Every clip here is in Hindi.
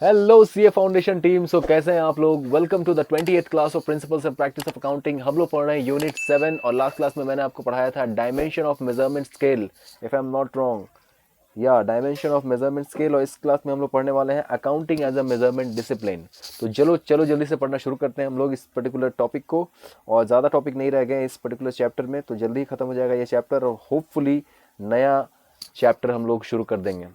Hello CA foundation team. So कैसे हैं आप लोग? Welcome to the 28th class of principles and practice of accounting. हम लोग पढ़ रहे हैं यूनिट 7 और लास्ट क्लास में मैंने आपको पढ़ाया था dimension of measurement scale, if I am not wrong. या डायमेंशन ऑफ मेजरमेंट स्केल। और इस क्लास में हम लोग पढ़ने वाले हैं accounting as a measurement discipline. तो चलो चलो जल्दी से पढ़ना शुरू करते हैं हम लोग इस पर्टिकुलर टॉपिक को। और ज़्यादा टॉपिक नहीं रह गए इस पर्टिकुलर चैप्टर में, तो जल्दी ही खत्म हो जाएगा ये चैप्टर और होपफुली नया चैप्टर हम लोग शुरू कर देंगे।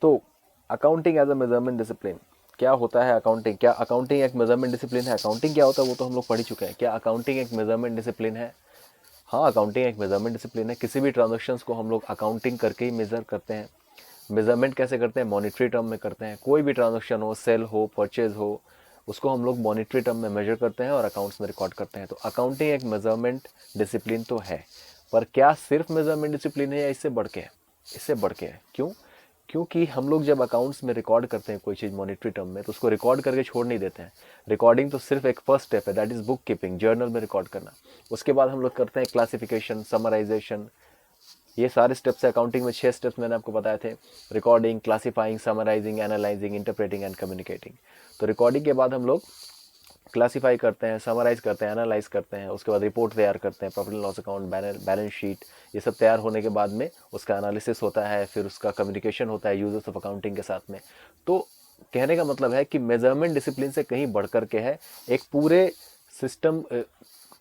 तो accounting as a measurement discipline क्या होता है? अकाउंटिंग, क्या अकाउंटिंग एक मेजरमेंट डिसिप्लिन है? अकाउंटिंग क्या होता है वो तो हम लोग पढ़ ही चुके हैं। क्या अकाउंटिंग एक मेजरमेंट डिसिप्लिन है? हाँ, अकाउंटिंग एक मेजरमेंट डिसिप्लिन है। किसी भी ट्रांजेक्शन्स को हम लोग अकाउंटिंग करके ही मेजर करते हैं। मेजरमेंट कैसे करते हैं? मॉनिटरी टर्म में करते हैं। कोई भी ट्रांजेक्शन हो, सेल हो, परचेज हो, उसको हम लोग मॉनिटरी टर्म में मेजर करते हैं और अकाउंट्स में रिकॉर्ड करते हैं। तो अकाउंटिंग एक मेजरमेंट डिसिप्लिन तो है, पर क्या सिर्फ मेजरमेंट डिसिप्लिन है या इससे बढ़ के है? इससे बढ़ के है। क्यों? क्योंकि हम लोग जब अकाउंट्स में रिकॉर्ड करते हैं कोई चीज़ मॉनिटरी टर्म में, तो उसको रिकॉर्ड करके छोड़ नहीं देते हैं। रिकॉर्डिंग तो सिर्फ एक फर्स्ट स्टेप है, that is book keeping, journal में रिकॉर्ड करना। उसके बाद हम लोग करते हैं क्लासिफिकेशन, समराइजेशन। ये सारे स्टेप्स है अकाउंटिंग में। 6 स्टेप्स मैंने आपको बताए थे: recording, classifying, summarising, analysing, interpreting and communicating. तो रिकॉर्डिंग के बाद हम लोग क्लासीफाई करते हैं, समराइज करते हैं, एनालाइज करते हैं। उसके बाद रिपोर्ट तैयार करते हैं, profit and loss account, balance sheet. ये सब तैयार होने के बाद में उसका एनालिसिस होता है, फिर उसका कम्युनिकेशन होता है यूजर्स ऑफ अकाउंटिंग के साथ में। तो कहने का मतलब है कि मेजरमेंट डिसिप्लिन से कहीं बढ़ कर के है। एक पूरे सिस्टम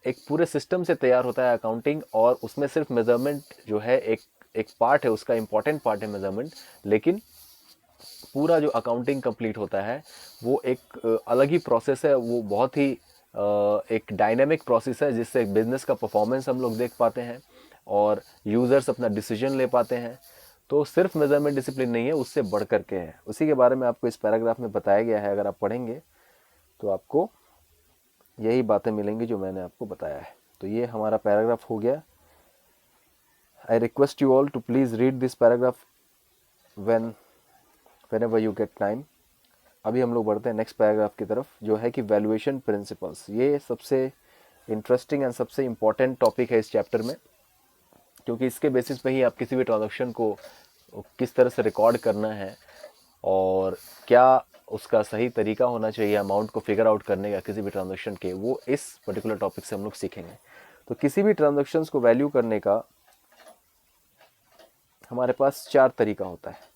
एक पूरे सिस्टम से तैयार होता है अकाउंटिंग, और उसमें सिर्फ मेजरमेंट जो है एक एक पार्ट है, उसका इंपॉर्टेंट पार्ट है मेजरमेंट। लेकिन पूरा जो अकाउंटिंग कंप्लीट होता है वो एक अलग ही प्रोसेस है। वो बहुत ही एक डायनेमिक प्रोसेस है, जिससे बिजनेस का परफॉर्मेंस हम लोग देख पाते हैं और यूजर्स अपना डिसीजन ले पाते हैं। तो सिर्फ मेजरमेंट डिसिप्लिन नहीं है, उससे बढ़ करके है। उसी के बारे में आपको इस पैराग्राफ में बताया गया है। अगर आप पढ़ेंगे तो आपको यही बातें मिलेंगी जो मैंने आपको बताया है। तो ये हमारा पैराग्राफ हो गया। I request you all to please read this paragraph when whenever you get time। अभी हम लोग बढ़ते हैं नेक्स्ट पैराग्राफ की तरफ, जो है कि वैल्यूएशन प्रिंसिपल्स। ये सबसे इंटरेस्टिंग एंड सबसे इंपॉर्टेंट टॉपिक है इस चैप्टर में, क्योंकि इसके बेसिस पे ही आप किसी भी ट्रांजैक्शन को किस तरह से रिकॉर्ड करना है और क्या उसका सही तरीका होना चाहिए अमाउंट को फिगर आउट करने का किसी भी ट्रांजैक्शन के, वो इस पर्टिकुलर टॉपिक से हम लोग सीखेंगे। तो किसी भी ट्रांजैक्शंस को वैल्यू करने का हमारे पास 4 तरीका होता है।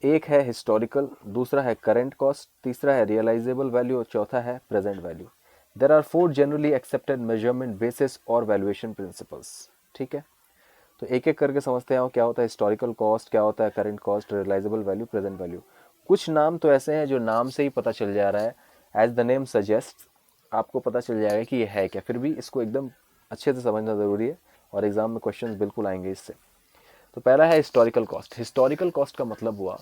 एक है हिस्टोरिकल, दूसरा है करंट कॉस्ट, तीसरा है रियलाइजेबल वैल्यू और चौथा है present value. There are 4 generally accepted measurement basis और वैल्यूएशन प्रिंसिपल्स। ठीक है, तो एक एक करके समझते हैं क्या होता है हिस्टोरिकल कॉस्ट, क्या होता है current cost, realisable value, present value. कुछ नाम तो ऐसे हैं जो नाम से ही पता चल जा रहा है, एज द नेम सजेस्ट, आपको पता चल जाएगा कि ये है क्या। फिर भी इसको एकदम अच्छे से समझना ज़रूरी है और एग्जाम में क्वेश्चंस बिल्कुल आएंगे इससे। तो पहला है हिस्टोरिकल कॉस्ट। हिस्टोरिकल कॉस्ट का मतलब हुआ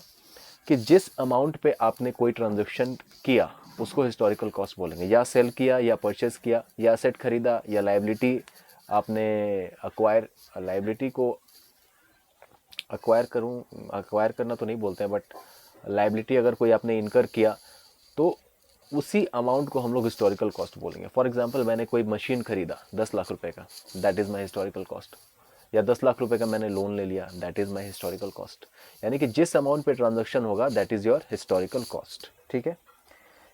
कि जिस अमाउंट पे आपने कोई ट्रांजैक्शन किया उसको हिस्टोरिकल कॉस्ट बोलेंगे। या सेल किया, या परचेज किया, या एसेट खरीदा, या लाइबिलिटी आपने अक्वायर, लाइबिलिटी को अक्वायर करना तो नहीं बोलते हैं, बट लाइबिलिटी अगर कोई आपने इनकर किया तो उसी अमाउंट को हम लोग हिस्टोरिकल कॉस्ट बोलेंगे। फॉर एग्जांपल, मैंने कोई मशीन खरीदा 10 लाख रुपए का, that is my historical cost. या 10 लाख रुपए का मैंने लोन ले लिया, that is my historical cost. यानी कि जिस अमाउंट पे ट्रांजेक्शन होगा that is your historical cost. ठीक है,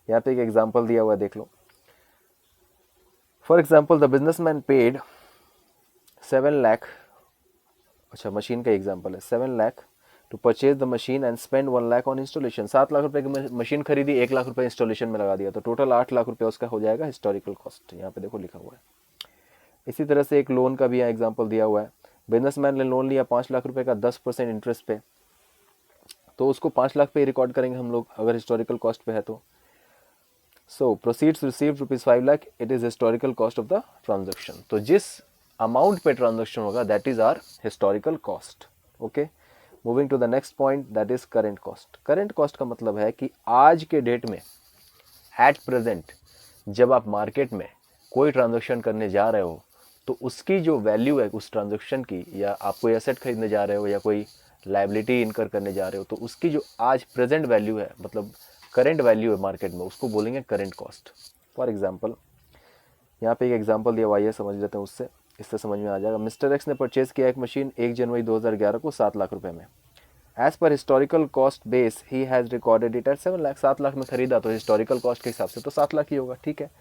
यहाँ पे एक एग्जाम्पल दिया हुआ है, देख लो। For example, the businessman paid 7 lakh, अच्छा मशीन का एग्जाम्पल है, 7 lakh to purchase the machine and spend 1 lakh on installation. 7 lakh रुपए की मशीन खरीदी, 1 लाख रुपए इंस्टॉलेशन में लगा दिया, तो टोटल 8 लाख रुपए उसका हो जाएगा हिस्टोरिकल कॉस्ट। यहाँ पे देखो लिखा हुआ है। इसी तरह से एक लोन का भी यहाँ एग्जाम्पल दिया हुआ है। बिजनेसमैन ने लोन लिया 5 लाख रुपए का 10% इंटरेस्ट पे, तो उसको 5 लाख पे ही रिकॉर्ड करेंगे हम लोग अगर हिस्टोरिकल कॉस्ट पे है तो। So proceeds received ₹5 lakh, it is historical cost of the transaction. तो जिस अमाउंट पे ट्रांजेक्शन होगा that is our historical cost. Okay, moving to the next point, that is current cost. Current cost का मतलब है कि आज के डेट में, एट प्रेजेंट, जब आप मार्केट में कोई ट्रांजेक्शन करने जा रहे हो तो उसकी जो वैल्यू है उस ट्रांजेक्शन की, या आप कोई एसेट खरीदने जा रहे हो या कोई लाइबिलिटी इनकर करने जा रहे हो, तो उसकी जो आज प्रेजेंट वैल्यू है, मतलब करेंट वैल्यू है मार्केट में, उसको बोलेंगे करेंट कॉस्ट। फॉर एग्जाम्पल, यहाँ पे एक एग्जाम्पल दिया हुआ है, समझ लेते हैं उससे, इससे समझ में आ जाएगा। मिस्टर एक्स ने परचेज किया एक मशीन 1 जनवरी 2011 को 7 लाख रुपए में। As per historical cost base ही has recorded it at 7 lakh, 7 lakh में खरीदा तो हिस्टोरिकल कॉस्ट के हिसाब से तो 7 लाख ही होगा, ठीक है।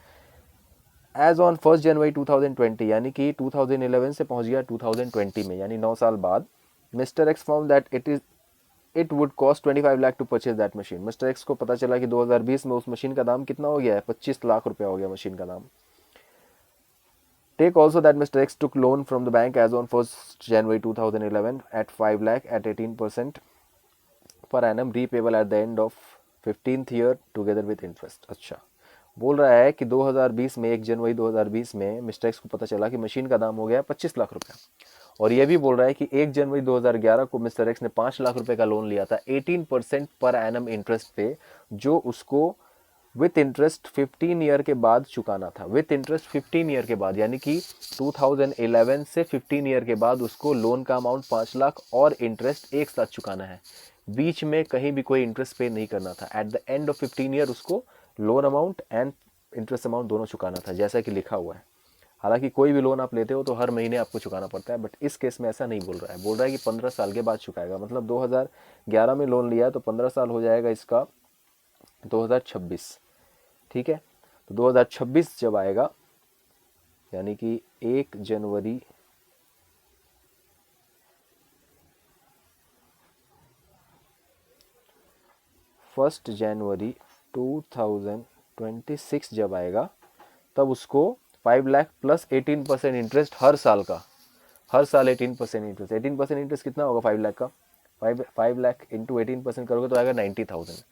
एज ऑन 1 जनवरी 2020 यानी कि 2011 से पहुंच गया 2020 में, यानी 9 साल बाद, mister X found that it would cost 25 lakh to purchase that machine. Mister X को पता चला कि 2020 में उस मशीन का दाम कितना हो गया है, 25 लाख रुपया हो गया मशीन का दाम। Take also that mister X took loan from the bank as on 1 January 2011 at 5 lakh at 18% per annum, repayable at the end of 15th year together with interest. अच्छा, बोल रहा है कि 2020 में 1 जनवरी 2020 में मिस्टर एक्स को पता चला कि मशीन का दाम हो गया 25 लाख रुपया, और ये भी बोल रहा है कि 1 जनवरी 2011 को मिस्टर एक्स ने 5 लाख रुपए का लोन लिया था 18% पर एनम इंटरेस्ट पे, जो उसको विथ इंटरेस्ट 15 ईयर के बाद चुकाना था। विथ इंटरेस्ट 15 ईयर के बाद, यानी कि 2011 से 15 ईयर के बाद उसको लोन का अमाउंट 5 लाख और इंटरेस्ट एक साथ चुकाना है, बीच में कहीं भी कोई इंटरेस्ट पे नहीं करना था। At the end of 15 year उसको loan amount and interest amount दोनों चुकाना था, जैसा कि लिखा हुआ है। हालांकि कोई भी लोन आप लेते हो तो हर महीने आपको चुकाना पड़ता है, बट इस केस में ऐसा नहीं बोल रहा है। बोल रहा है कि 15 साल के बाद चुकाएगा, मतलब 2011 में लोन लिया तो 15 साल हो जाएगा इसका 2026, ठीक है। तो 2026 जब आएगा, यानी कि 1 जनवरी 1 जनवरी 2026 जब आएगा, तब उसको 5 लाख प्लस 18% इंटरेस्ट हर साल का, हर साल 18% इंटरेस्ट। 18% इंटरेस्ट कितना होगा 5 लाख का, 5 लाख इंटू 18% करोगे तो आएगा 90,000।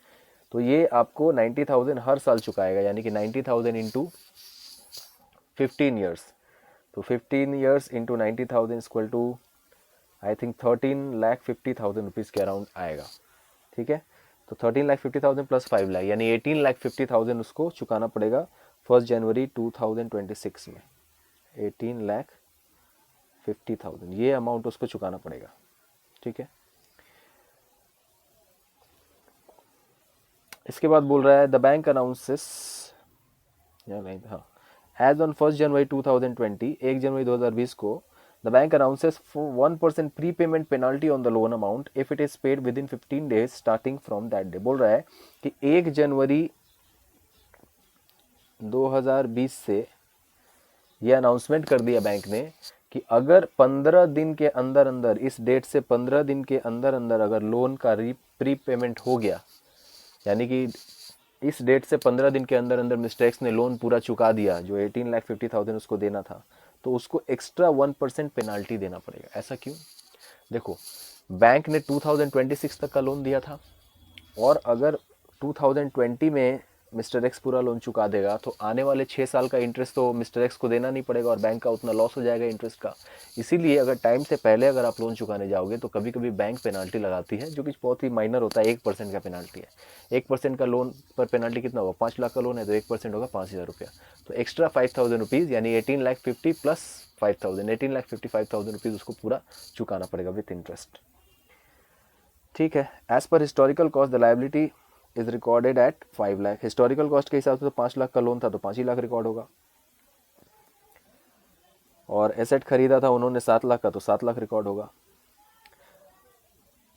तो ये आपको 90,000 हर साल चुकाएगा, यानी कि 90,000 इंटू 15 ईयर्स, तो 15 years into 90,000 equal to I think 13,50,000 rupees के अराउंड आएगा, ठीक है। तो 13,50,000 प्लस 5 लाख यानी 18,50,000 उसको चुकाना पड़ेगा 1 जनवरी 2026 में। 18,50,000 ये अमाउंट उसको चुकाना पड़ेगा, ठीक है। इसके बाद बोल रहा है द बैंक अनाउंसेस, हाँ, एज ऑन 1 जनवरी 2020, 1 जनवरी 2020 को the bank announces 1% pre payment penalty on the loan amount if it is paid with in 15 days starting from that day. बोल रहा है कि 1 जनवरी 2020 से यह अनाउंसमेंट कर दिया बैंक ने कि अगर 15 दिन के अंदर अंदर, इस डेट से 15 दिन के अंदर अंदर अगर लोन का प्री पेमेंट हो गया, यानी कि इस डेट से 15 दिन के अंदर अंदर मिस्टर एक्स ने लोन पूरा चुका दिया, जो 18,50,000 उसको देना था, तो उसको एक्स्ट्रा 1% पेनाल्टी देना पड़ेगा। ऐसा क्यों? देखो, बैंक ने 2026 तक का लोन दिया था, और अगर 2020 में मिस्टर एक्स पूरा लोन चुका देगा तो आने वाले 6 साल का इंटरेस्ट तो मिस्टर एक्स को देना नहीं पड़ेगा और बैंक का उतना लॉस हो जाएगा इंटरेस्ट का। इसीलिए अगर टाइम से पहले अगर आप लोन चुकाने जाओगे तो कभी कभी बैंक पेनाल्टी लगाती है, जो कि बहुत ही माइनर होता है, 1% का पेनाल्टी है। 1% का लोन पर पेनाल्टी कितना होगा? 5 लाख का लोन है तो 1% होगा 5,000 रुपया, तो एक्स्ट्रा 5,000 रुपीज़ यानी 18,50,000 प्लस 5,000, 18,55,000 रुपीज़ उसको पूरा चुकाना पड़ेगा विथ इंटरेस्ट, ठीक है। As per historical cost the liability is recorded at 5 lakh. Historical cost के हिसाब से तो 5 लाख का लोन था तो 5 ही लाख रिकॉर्ड होगा, और एसेट खरीदा था उन्होंने 7 लाख का तो 7 लाख रिकॉर्ड होगा।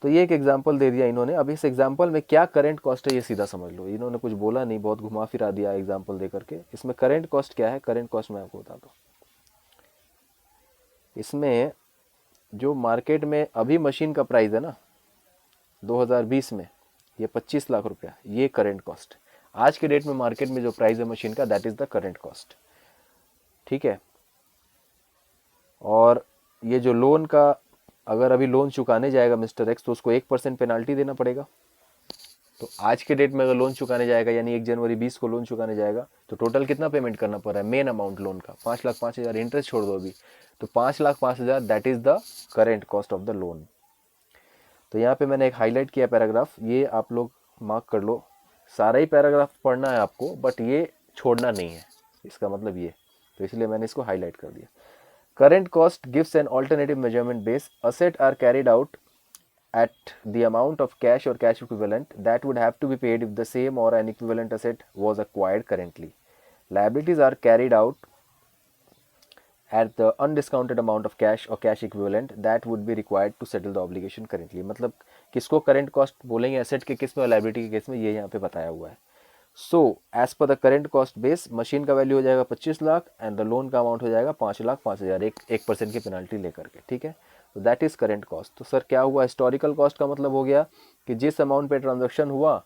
तो ये एक एग्जांपल दे दिया इन्होंने। अब इस एग्जांपल में क्या करंट कॉस्ट है ये सीधा समझ लो, इन्होंने कुछ बोला नहीं, बहुत घुमा फिरा दिया एग्जांपल दे करके। इसमें करंट कॉस्ट क्या है, करंट कॉस्ट मैं आपको बता दूं। इसमें जो मार्केट में अभी मशीन का प्राइस है ना 2020 में, ये 25 लाख रुपया, ये करंट कॉस्ट। आज के डेट में मार्केट में जो प्राइस है मशीन का, that is the current cost, ठीक है। और ये जो लोन का, अगर अभी लोन चुकाने जाएगा मिस्टर एक्स तो उसको 1% पेनाल्टी देना पड़ेगा। तो आज के डेट में अगर लोन चुकाने जाएगा यानी 1 जनवरी 20 को लोन चुकाने जाएगा तो टोटल कितना पेमेंट करना पड़ रहा है? मेन अमाउंट लोन का 5,05,000, इंटरेस्ट छोड़ दो अभी, तो 5,05,000 that is the current cost of the loan. तो यहाँ पे मैंने एक हाईलाइट किया पैराग्राफ, ये आप लोग मार्क कर लो। सारा ही पैराग्राफ पढ़ना है आपको, बट ये छोड़ना नहीं है, इसका मतलब ये, तो इसलिए मैंने इसको हाईलाइट कर दिया। Current cost gives an alternative measurement base. Assets are carried out at the amount of cash or cash equivalent that would have to be paid if the same or an equivalent asset was acquired currently. Liabilities are carried out at the undiscounted amount of cash or cash equivalent that would be required to settle the obligation currently। मतलब किसको करंट कॉस्ट बोलेंगे, एसेट के केस में और लाइबिलिटी के केस में, ये यहाँ पे बताया हुआ है। So as per the current cost base machine का वैल्यू हो जाएगा 25 लाख एंड द लोन का अमाउंट हो जाएगा 5,05,000, 1% की पेनल्टी लेकर के, ठीक है। तो दैट इज करंट कॉस्ट। तो सर क्या हुआ, हिस्टोरिकल कॉस्ट का मतलब हो गया कि जिस अमाउंट पे ट्रांजेक्शन हुआ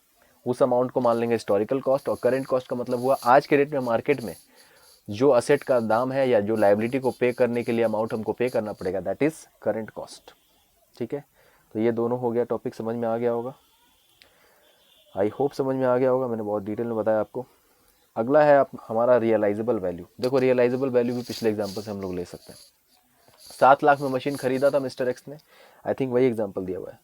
उस अमाउंट को मान लेंगे हिस्टोरिकल कॉस्ट, और करंट कॉस्ट का मतलब हुआ आज के डेट में मार्केट में जो असेट का दाम है या जो लाइबिलिटी को पे करने के लिए अमाउंट हमको पे करना पड़ेगा, दैट इज करंट कॉस्ट, ठीक है। तो ये दोनों हो गया, टॉपिक समझ में आ गया होगा, आई होप समझ में आ गया होगा, मैंने बहुत डिटेल में बताया आपको। अगला है हमारा रियलाइजेबल वैल्यू। देखो रियलाइजेबल वैल्यू भी पिछले एग्जाम्पल से हम लोग ले सकते हैं। 7 लाख में मशीन खरीदा था मिस्टर एक्स ने, आई थिंक वही एग्जाम्पल दिया हुआ है।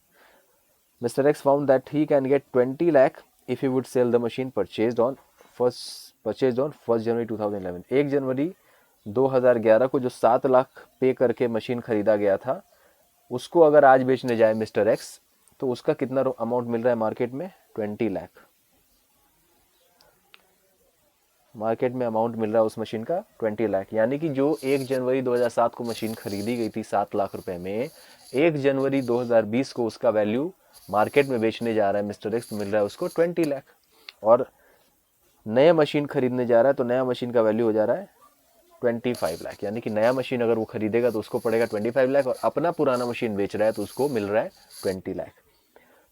Mister X found that he can get 20 lakh if he would sell the machine purchased on 1 January 2011। 1 January 2011 को जो 7 लाख पे करके मशीन खरीदा गया था, उसको अगर आज बेचने जाए मिस्टर एक्स तो उसका कितना अमाउंट मिल रहा है मार्केट में, 20 लाख। मार्केट में अमाउंट मिल रहा है उस मशीन का 20 लाख, यानी कि जो 1 जनवरी 2007 को मशीन खरीदी गई थी 7 लाख रुपए में, 1 जनवरी 2020 को उसका वैल्यू मार्केट में बेचने जा रहा है मिस्टर एक्स, मिल रहा है उसको 20 लाख। और नया मशीन खरीदने जा रहा है तो नया मशीन का वैल्यू हो जा रहा है 25 लाख, यानी कि नया मशीन अगर वो खरीदेगा तो उसको पड़ेगा 25 लाख, और अपना पुराना मशीन बेच रहा है तो उसको मिल रहा है 20 लाख।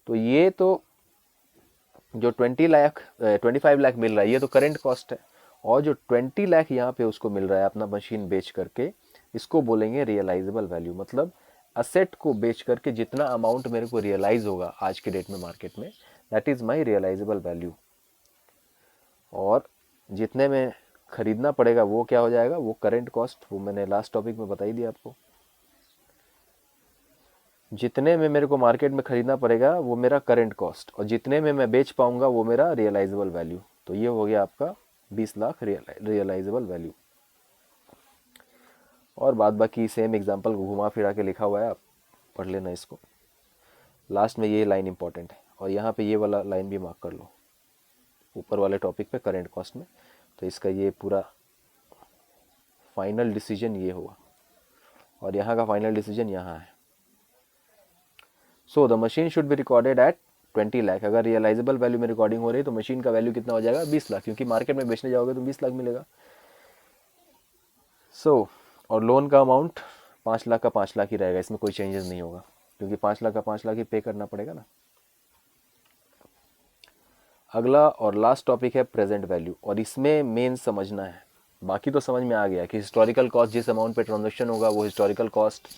तो ये तो जो 25 लाख मिल रहा है ये तो करंट कॉस्ट है, और जो 20 लाख यहाँ पे उसको मिल रहा है अपना मशीन बेच करके, इसको बोलेंगे रियलाइजेबल वैल्यू। मतलब असेट को बेच करके जितना अमाउंट मेरे को रियलाइज होगा आज के डेट में मार्केट में, that is my realisable value. और जितने में खरीदना पड़ेगा वो क्या हो जाएगा, वो करंट कॉस्ट, वो मैंने लास्ट टॉपिक में बता ही दिया आपको। जितने में मेरे को मार्केट में खरीदना पड़ेगा वो मेरा करंट कॉस्ट, और जितने में मैं बेच पाऊंगा वो मेरा रियलाइजेबल वैल्यू। तो ये हो गया आपका 20 लाख रियलाइजेबल वैल्यू। और बाद बाकी सेम एग्जांपल घुमा फिरा के लिखा हुआ है, आप पढ़ लेना इसको। लास्ट में ये लाइन इंपॉर्टेंट है, और यहाँ पे ये वाला लाइन भी मार्क कर लो ऊपर वाले टॉपिक पे करंट कॉस्ट में। तो इसका ये पूरा फाइनल डिसीजन ये हुआ, और यहाँ का फाइनल डिसीजन यहाँ है। So the machine should be recorded at 20 lakh. अगर रियलाइजेबल वैल्यू में रिकॉर्डिंग हो रही है तो मशीन का वैल्यू कितना हो जाएगा, 20 लाख, क्योंकि मार्केट में बेचने जाओगे तो 20 लाख मिलेगा। सो और लोन का अमाउंट 5 लाख का 5 लाख ही रहेगा, इसमें कोई चेंजेस नहीं होगा, क्योंकि 5 लाख का 5 लाख ही पे करना पड़ेगा ना। अगला और लास्ट टॉपिक है प्रेजेंट वैल्यू, और इसमें मेन समझना है, बाकी तो समझ में आ गया कि हिस्टोरिकल कॉस्ट जिस अमाउंट पे ट्रांजेक्शन होगा वो हिस्टोरिकल कॉस्ट।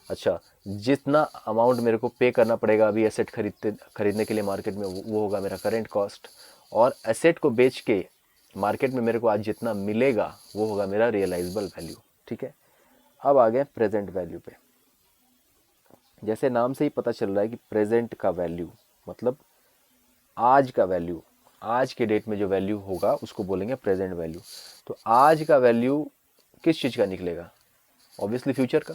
अच्छा, जितना अमाउंट मेरे को पे करना पड़ेगा अभी एसेट खरीदने के लिए मार्केट में, वो होगा मेरा करंट कॉस्ट, और एसेट को बेच के मार्केट में मेरे को आज जितना मिलेगा वो होगा मेरा रियलाइजेबल वैल्यू, ठीक है। अब आ गए प्रेजेंट वैल्यू पे। जैसे नाम से ही पता चल रहा है कि प्रेजेंट का वैल्यू मतलब आज का वैल्यू, आज के डेट में जो वैल्यू होगा उसको बोलेंगे प्रेजेंट वैल्यू। तो आज का वैल्यू किस चीज़ का निकलेगा, ऑब्वियसली फ्यूचर का।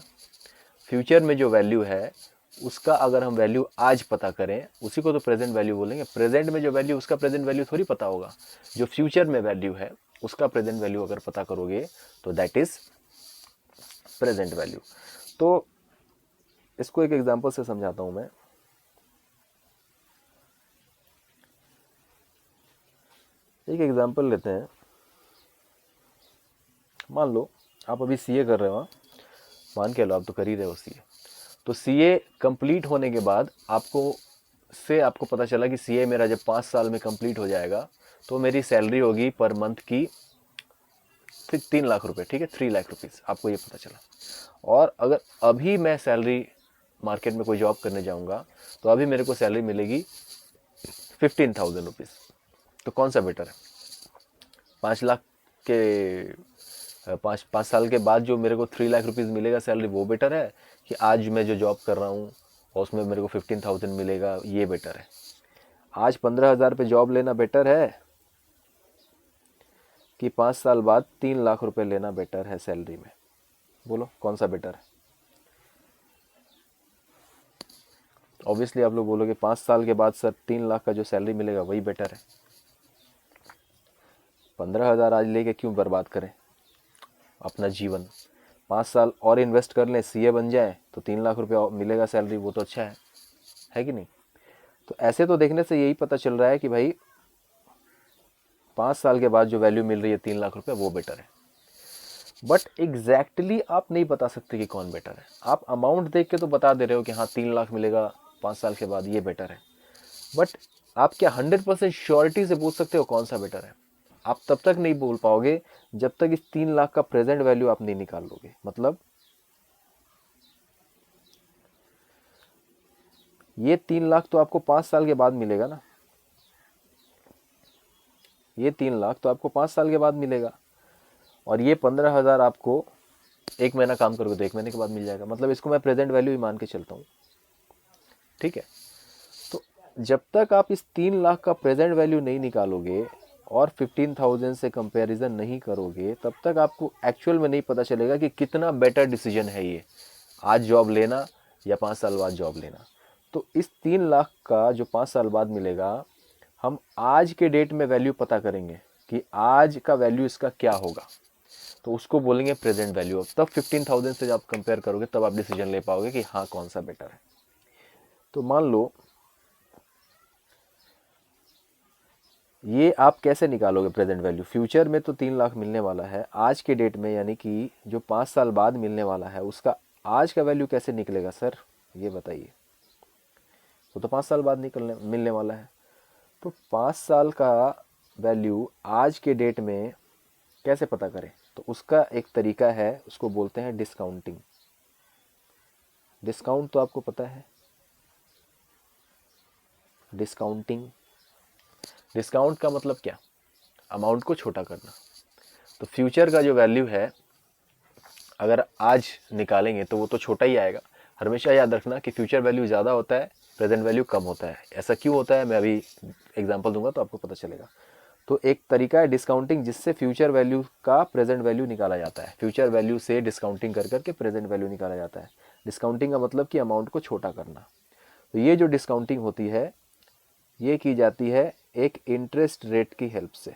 फ्यूचर में जो वैल्यू है उसका अगर हम वैल्यू आज पता करें उसी को तो प्रेजेंट वैल्यू बोलेंगे। प्रेजेंट में जो वैल्यू उसका प्रेजेंट वैल्यू थोड़ी पता होगा, जो फ्यूचर में वैल्यू है उसका प्रेजेंट वैल्यू अगर पता करोगे तो दैट इज प्रेजेंट वैल्यू। तो इसको एक एग्जांपल से समझाता हूं मैं। एक एग्जांपल लेते हैं, मान लो आप अभी सीए कर रहे हो, मान के लो आप तो कर ही रहे हो सीए। तो सीए कंप्लीट होने के बाद आपको पता चला कि सीए मेरा जब 5 साल में कंप्लीट हो जाएगा तो मेरी सैलरी होगी पर मंथ की 3 लाख रुपए, ठीक है, 3 लाख रुपीज़, आपको ये पता चला। और अगर अभी मैं सैलरी मार्केट में कोई जॉब करने जाऊंगा तो अभी मेरे को सैलरी मिलेगी 15,000 रुपीज़। तो कौन सा बेटर है, 5 लाख के 5 साल के बाद जो मेरे को 3 लाख रुपीज़ मिलेगा सैलरी, वो बेटर है, कि आज मैं जो जॉब कर रहा हूँ और उसमें मेरे को 15,000 मिलेगा, ये बेटर है। आज 15,000 पे जॉब लेना बेटर है कि 5 साल बाद 3 लाख रुपए लेना बेटर है सैलरी में, बोलो कौन सा बेटर है। ऑब्वियसली आप लोग बोलोगे 5 साल के बाद सर 3 लाख का जो सैलरी मिलेगा वही बेटर है। 15,000 आज लेके क्यों बर्बाद करें अपना जीवन, 5 साल और इन्वेस्ट कर लें, सीए बन जाए तो 3 लाख रुपया मिलेगा सैलरी, वो तो अच्छा है कि नहीं। तो ऐसे तो देखने से यही पता चल रहा है कि भाई 5 साल के बाद जो वैल्यू मिल रही है 3 लाख रुपया, वो बेटर है। बट एग्जैक्टली आप नहीं बता सकते कि कौन बेटर है। आप अमाउंट देख के तो बता दे रहे हो कि हाँ 3 लाख मिलेगा 5 साल के बाद, ये बेटर है। बट आप क्या 100% श्योरिटी से पूछ सकते हो कौन सा बेटर है? आप तब तक नहीं बोल पाओगे जब तक इस 3 लाख का प्रेजेंट वैल्यू आप नहीं निकाल लोगे। मतलब ये 3 लाख तो आपको 5 साल के बाद मिलेगा ना, ये 3 लाख तो आपको 5 साल के बाद मिलेगा, और ये 15,000 आपको 1 महीना काम करोगे तो 1 महीने के बाद मिल जाएगा। मतलब इसको मैं प्रेजेंट वैल्यू ही मान के चलता हूँ, ठीक है। तो जब तक आप इस 3 लाख का प्रेजेंट वैल्यू नहीं निकालोगे और 15,000 से कंपैरिजन नहीं करोगे, तब तक आपको एक्चुअल में नहीं पता चलेगा कि कितना बेटर डिसीजन है ये, आज जॉब लेना या 5 साल बाद जॉब लेना। तो इस 3 लाख का जो 5 साल बाद मिलेगा, हम आज के डेट में वैल्यू पता करेंगे कि आज का वैल्यू इसका क्या होगा, तो उसको बोलेंगे प्रेजेंट वैल्यू। तब 15,000 से जब आप कंपेयर करोगे तब आप डिसीजन ले पाओगे कि हाँ कौन सा बेटर है। तो मान लो ये आप कैसे निकालोगे प्रेजेंट वैल्यू? फ्यूचर में तो 3 लाख मिलने वाला है, आज के डेट में यानी कि जो 5 साल बाद मिलने वाला है उसका आज का वैल्यू कैसे निकलेगा सर, ये बताइए। वो तो 5 साल बाद मिलने वाला है। तो 5 साल का वैल्यू आज के डेट में कैसे पता करें? तो उसका एक तरीका है, उसको बोलते हैं डिस्काउंटिंग। डिस्काउंट तो आपको पता है, डिस्काउंटिंग। डिस्काउंट का मतलब क्या? अमाउंट को छोटा करना। तो फ्यूचर का जो वैल्यू है अगर आज निकालेंगे तो वो तो छोटा ही आएगा। हमेशा याद रखना कि फ्यूचर वैल्यू ज़्यादा होता है, प्रेजेंट वैल्यू कम होता है। ऐसा क्यों होता है मैं अभी एग्जांपल दूंगा तो आपको पता चलेगा। तो एक तरीका है डिस्काउंटिंग, जिससे फ्यूचर वैल्यू का प्रेजेंट वैल्यू निकाला जाता है। फ्यूचर वैल्यू से डिस्काउंटिंग कर करके प्रेजेंट वैल्यू निकाला जाता है। डिस्काउंटिंग का मतलब कि अमाउंट को छोटा करना। तो ये जो डिस्काउंटिंग होती है ये की जाती है एक इंटरेस्ट रेट की हेल्प से।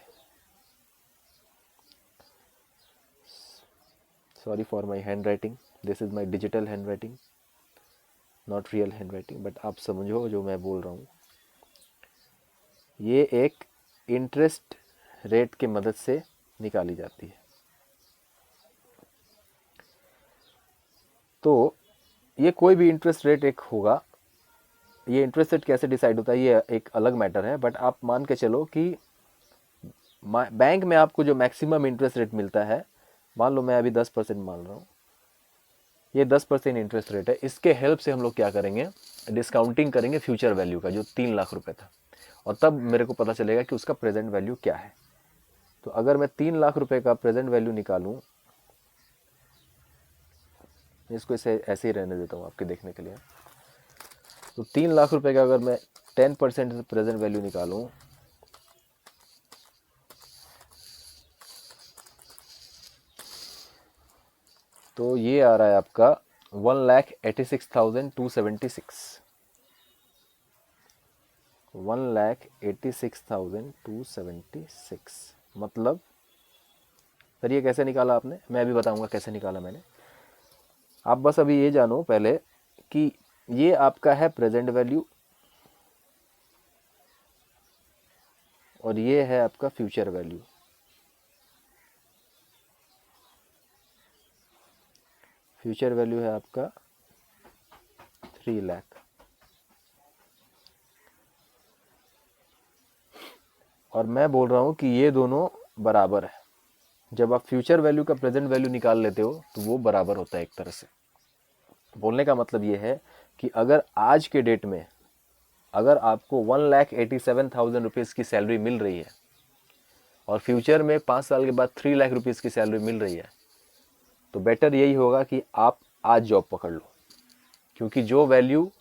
Sorry for my hand writing, this is my digital hand writing, not real hand writing, but आप समझो जो मैं बोल रहा हूँ। ये एक इंटरेस्ट रेट की मदद से निकाली जाती है। तो ये कोई भी इंटरेस्ट रेट एक होगा, ये इंटरेस्ट रेट कैसे डिसाइड होता है ये एक अलग मैटर है। बट आप मान के चलो कि बैंक में आपको जो मैक्सिमम इंटरेस्ट रेट मिलता है, मान लो मैं अभी 10% मान रहा हूँ, ये 10% इंटरेस्ट रेट है। इसके हेल्प से हम लोग क्या करेंगे, डिस्काउंटिंग करेंगे फ्यूचर वैल्यू का जो 3 लाख रुपए था, और तब मेरे को पता चलेगा कि उसका प्रेजेंट वैल्यू क्या है। तो अगर मैं 3 लाख रुपए का प्रेजेंट वैल्यू निकालूं, इसको इसे ऐसे ही रहने देता हूँ आपके देखने के लिए। तो 3 लाख रुपए का अगर मैं 10% प्रेजेंट वैल्यू निकालूं, तो ये आ रहा है आपका 1,86,276, 1,86,276। मतलब सर ये कैसे निकाला आपने? मैं अभी बताऊंगा कैसे निकाला मैंने। आप बस अभी ये जानो पहले कि ये आपका है प्रेजेंट वैल्यू और ये है आपका फ्यूचर वैल्यू। फ्यूचर वैल्यू है आपका 3 लाख, और मैं बोल रहा हूँ कि ये दोनों बराबर है। जब आप फ्यूचर वैल्यू का प्रेजेंट वैल्यू निकाल लेते हो तो वो बराबर होता है एक तरह से। बोलने का मतलब ये है कि अगर आज के डेट में अगर आपको 1,87,000 रुपीज़ की सैलरी मिल रही है और फ्यूचर में 5 साल के बाद 3 लाख रुपीज़ की सैलरी मिल रही है, तो बेटर यही होगा कि आप आज जॉब पकड़ लो, क्योंकि जो वैल्यू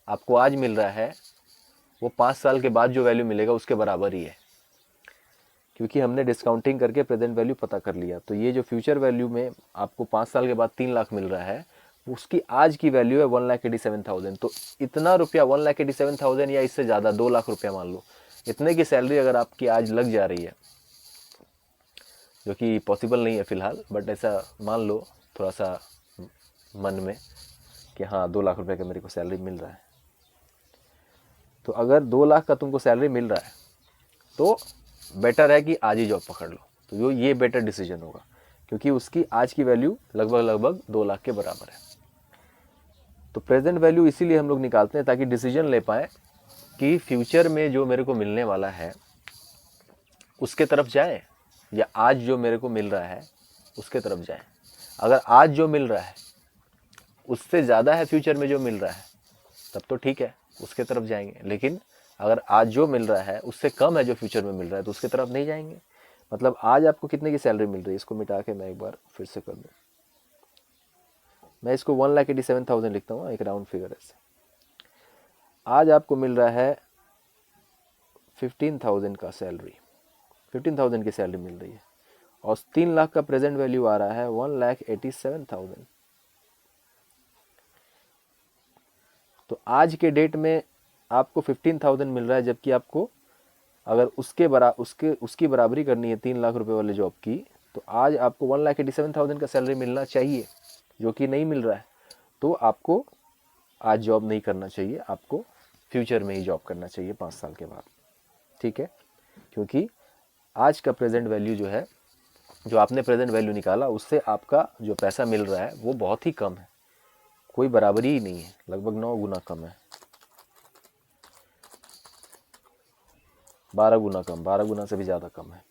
आपको आज मिल रहा है वो 5 साल के बाद जो वैल्यू मिलेगा उसके बराबर ही है, क्योंकि हमने डिस्काउंटिंग करके प्रेजेंट वैल्यू पता कर लिया। तो ये जो फ्यूचर वैल्यू में आपको 5 साल के बाद 3 लाख मिल रहा है, उसकी आज की वैल्यू है 1,87,000। तो इतना रुपया 1,87,000 या इससे ज़्यादा 2 लाख रुपया मान लो, इतने की सैलरी अगर आपकी आज लग जा रही है, जो कि पॉसिबल नहीं है फ़िलहाल, बट ऐसा मान लो, थोड़ा सा मन में कि हाँ 2 लाख रुपए का मेरे को सैलरी मिल रहा है। तो अगर 2 लाख का तुमको सैलरी मिल रहा है तो बेटर है कि आज ही जॉब पकड़ लो। तो ये बेटर डिसीजन होगा, क्योंकि उसकी आज की वैल्यू लगभग 2 लाख के बराबर है। तो प्रेजेंट वैल्यू इसीलिए हम लोग निकालते हैं ताकि डिसीजन ले पाए कि फ्यूचर में जो मेरे को मिलने वाला है उसके तरफ जाए या आज जो मेरे को मिल रहा है उसके तरफ जाए। अगर आज जो मिल रहा है उससे ज़्यादा है फ्यूचर में जो मिल रहा है तब तो ठीक है, उसके तरफ जाएंगे। लेकिन अगर आज जो मिल रहा है उससे कम है जो फ्यूचर में मिल रहा है तो उसके तरफ नहीं जाएंगे। मतलब आज आपको कितने की सैलरी मिल रही है, इसको मिटा के मैं एक बार फिर से कर दूँ। मैं इसको 1,87,000 लिखता हूँ, एक राउंड फिगर है। आज आपको मिल रहा है 15,000 का सैलरी, 15,000 की सैलरी मिल रही है और 3 लाख का प्रेजेंट वैल्यू आ रहा है 1,87,000। तो आज के डेट में आपको 15,000 मिल रहा है, जबकि आपको अगर उसकी बराबरी करनी है 3 लाख रुपए वाले जॉब की तो आज आपको 1,87,000 का सैलरी मिलना चाहिए, जो कि नहीं मिल रहा है। तो आपको आज जॉब नहीं करना चाहिए, आपको फ्यूचर में ही जॉब करना चाहिए 5 साल के बाद, ठीक है। क्योंकि आज का प्रेजेंट वैल्यू जो है, जो आपने प्रेजेंट वैल्यू निकाला उससे आपका जो पैसा मिल रहा है वो बहुत ही कम है, कोई बराबरी ही नहीं है, लगभग 9 गुना कम है, 12 गुना कम, 12 गुना से भी ज़्यादा कम है,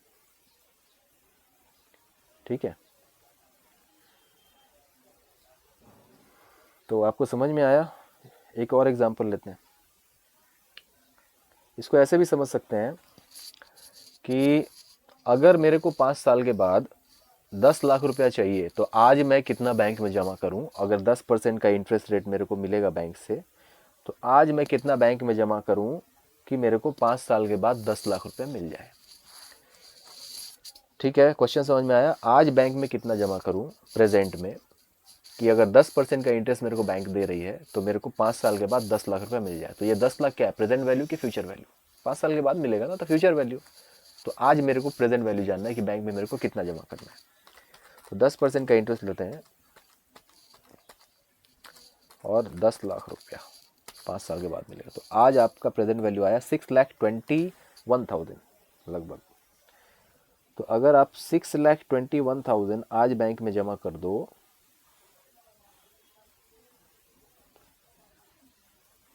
ठीक है। तो आपको समझ में आया। एक और एग्जांपल लेते हैं। इसको ऐसे भी समझ सकते हैं कि अगर मेरे को 5 साल के बाद 10 लाख रुपया चाहिए तो आज मैं कितना बैंक में जमा करूं। अगर 10% का इंटरेस्ट रेट मेरे को मिलेगा बैंक से तो आज मैं कितना बैंक में जमा करूं कि मेरे को 5 साल के बाद 10 लाख रुपया मिल जाए, ठीक है। क्वेश्चन समझ में आया। आज बैंक में कितना जमा करूं प्रेजेंट में कि अगर 10% का इंटरेस्ट मेरे को बैंक दे रही है तो मेरे को 5 साल के बाद 10 लाख रुपया मिल जाए। तो ये 10 लाख क्या है, प्रेजेंट वैल्यू की फ्यूचर वैल्यू। 5 साल के बाद मिलेगा ना, तो फ्यूचर वैल्यू। तो आज मेरे को प्रेजेंट वैल्यू जानना है कि बैंक में मेरे को कितना जमा करना है। तो 10% का इंटरेस्ट लेते हैं और 10 लाख रुपया 5 साल के बाद मिलेगा। तो आज आपका प्रेजेंट वैल्यू आया 6,21,000 लगभग। तो अगर आप 6,21,000 आज बैंक में जमा कर दो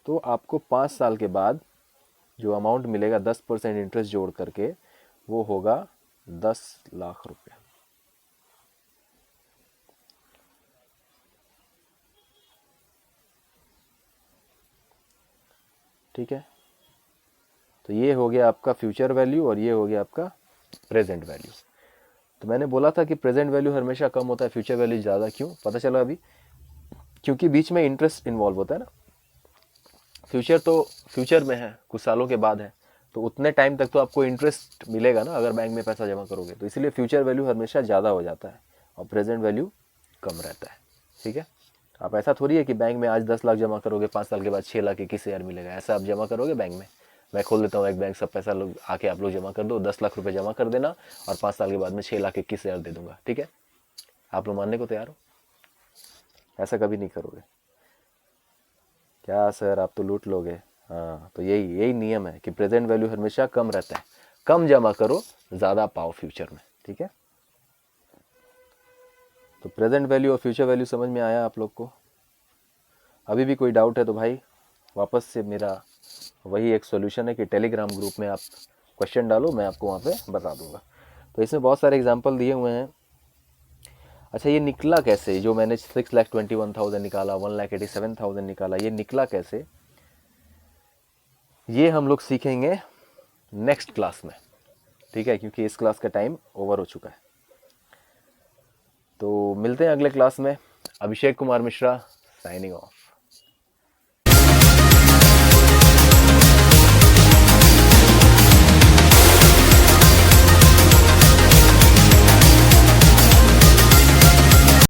तो आपको 5 साल के बाद जो अमाउंट मिलेगा 10% इंटरेस्ट जोड़ करके वो होगा 10 लाख रुपया। ठीक है। तो ये हो गया आपका फ्यूचर वैल्यू और ये हो गया आपका प्रेजेंट वैल्यू। तो मैंने बोला था कि प्रेजेंट वैल्यू हमेशा कम होता है, फ्यूचर वैल्यू ज़्यादा। क्यों पता चला अभी? क्योंकि बीच में इंटरेस्ट इन्वॉल्व होता है ना। फ्यूचर तो फ्यूचर में है, कुछ सालों के बाद है, तो उतने टाइम तक तो आपको इंटरेस्ट मिलेगा ना अगर बैंक में पैसा जमा करोगे। तो इसलिए फ्यूचर वैल्यू हमेशा ज़्यादा हो जाता है और प्रेजेंट वैल्यू कम रहता है, ठीक है। आप ऐसा थोड़ी है कि बैंक में आज 10 लाख जमा करोगे 5 साल के बाद 6,21,000 मिलेगा, ऐसा आप जमा करोगे बैंक में? मैं खोल देता हूँ एक बैंक, सब पैसा लोग आके आप लोग जमा कर दो, 10 लाख रुपए जमा कर देना और 5 साल के बाद में 6,21,000 दे दूंगा, ठीक है। आप लोग मानने को तैयार हो? ऐसा कभी नहीं करोगे क्या सर, आप तो लूट लोगे? हाँ, तो यही नियम है कि प्रेजेंट वैल्यू हमेशा कम रहता है। कम जमा करो, ज़्यादा पाओ फ्यूचर में, ठीक है। तो प्रेजेंट वैल्यू और फ्यूचर वैल्यू समझ में आया आप लोग को? अभी भी कोई डाउट है तो भाई वापस से मेरा वही एक सॉल्यूशन है कि टेलीग्राम ग्रुप में आप क्वेश्चन डालो, मैं आपको वहाँ पे बता दूंगा। तो इसमें बहुत सारे एग्जांपल दिए हुए हैं। अच्छा, ये निकला कैसे? जो मैंने 6,21,000 निकाला, 1,87,000 निकाला, ये निकला कैसे? ये हम लोग सीखेंगे नेक्स्ट क्लास में, ठीक है, क्योंकि इस क्लास का टाइम ओवर हो चुका है। तो मिलते हैं अगले क्लास में। Abhishek Kumar Mishra signing off.